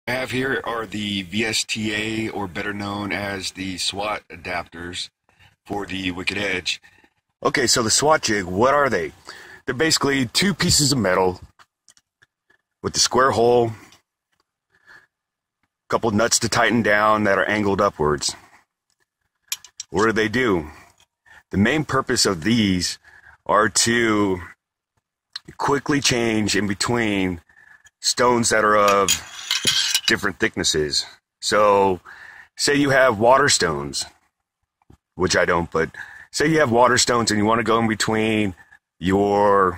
I have here are the V.S.T.A, or better known as the SWAT adapters for the Wicked Edge. Okay, so the SWAT jig, what are they? They're basically two pieces of metal with the square hole, a couple nuts to tighten down that are angled upwards. What do? The main purpose of these are to quickly change in between stones that are of different thicknesses. So say you have water stones, which I don't, but say you have water stones and you want to go in between your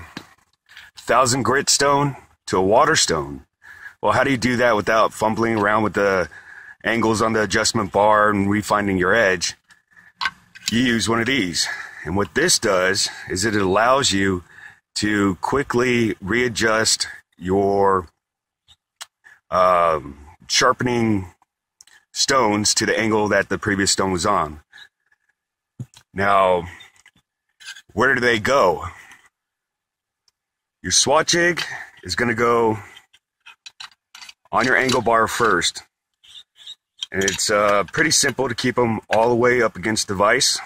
1,000 grit stone to a water stone. Well, how do you do that without fumbling around with the angles on the adjustment bar and refinding your edge? You use one of these. And what this does is it allows you to quickly readjust your sharpening stones to the angle that the previous stone was on. Now, where do they go? Your SWAT jig is going to go on your angle bar first. And it's pretty simple to keep them all the way up against the vise.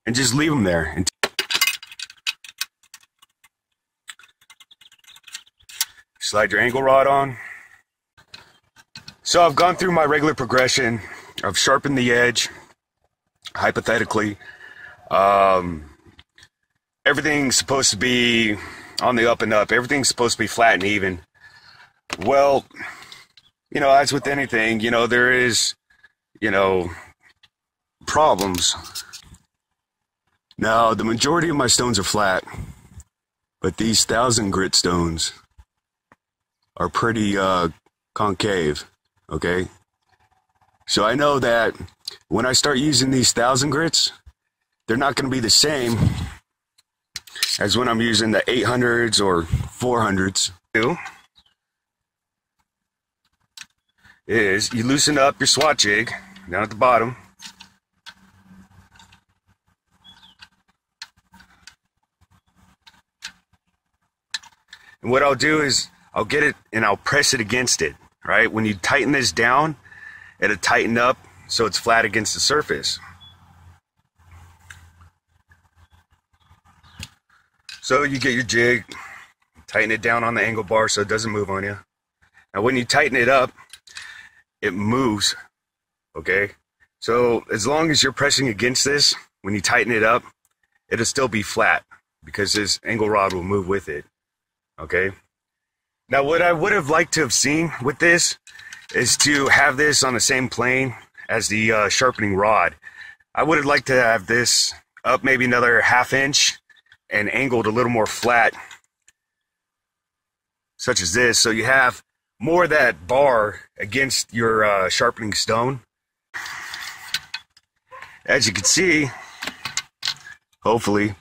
And just leave them there. Slide your angle rod on. So I've gone through my regular progression. I've sharpened the edge, hypothetically. Everything's supposed to be on the up and up. Everything's supposed to be flat and even. Well, you know, as with anything, you know, there is, you know, problems. Now, the majority of my stones are flat, but these 1,000 grit stones are pretty concave, okay? So I know that when I start using these 1,000 grits, they're not going to be the same as when I'm using the 800s or 400s. Is you loosen up your SWAT jig down at the bottom. And what I'll do is I'll get it and I'll press it against it, right? When you tighten this down, it'll tighten up so it's flat against the surface. So you get your jig, tighten it down on the angle bar so it doesn't move on you. Now when you tighten it up, it moves, okay? So as long as you're pressing against this, when you tighten it up, it'll still be flat because this angle rod will move with it, okay? Now what I would have liked to have seen with this is to have this on the same plane as the sharpening rod. I would have liked to have this up maybe another ½ inch and angled a little more flat, such as this, so you have more of that bar against your sharpening stone. As you can see, hopefully,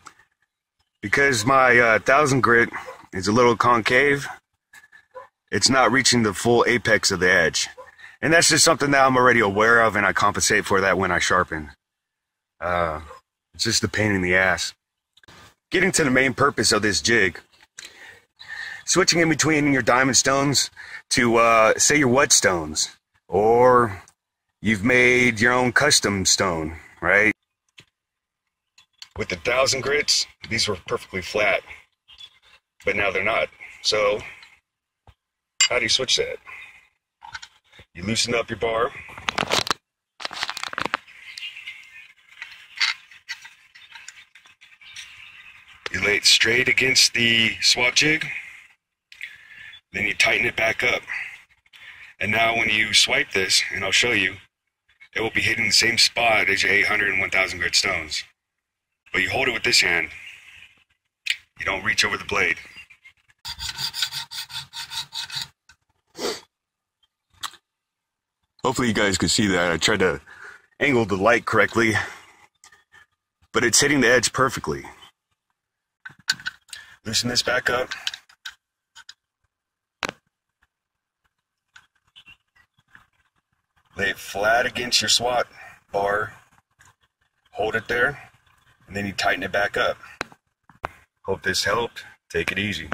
because my 1,000 grit is a little concave, it's not reaching the full apex of the edge. And that's just something that I'm already aware of, and I compensate for that when I sharpen. It's just a pain in the ass. Getting to the main purpose of this jig, switching in between your diamond stones to, say, your whetstones, or you've made your own custom stone, right? With the 1,000 grits, these were perfectly flat, but now they're not. So, how do you switch that? You loosen up your bar. You lay it straight against the SWAT jig. Then you tighten it back up. And now when you swipe this, and I'll show you, it will be hitting the same spot as your 800 and 1,000 grit stones. But you hold it with this hand. You don't reach over the blade. Hopefully you guys can see that. I tried to angle the light correctly, but it's hitting the edge perfectly. Loosen this back up. Lay it flat against your SWAT bar. Hold it there, and then you tighten it back up. Hope this helped. Take it easy.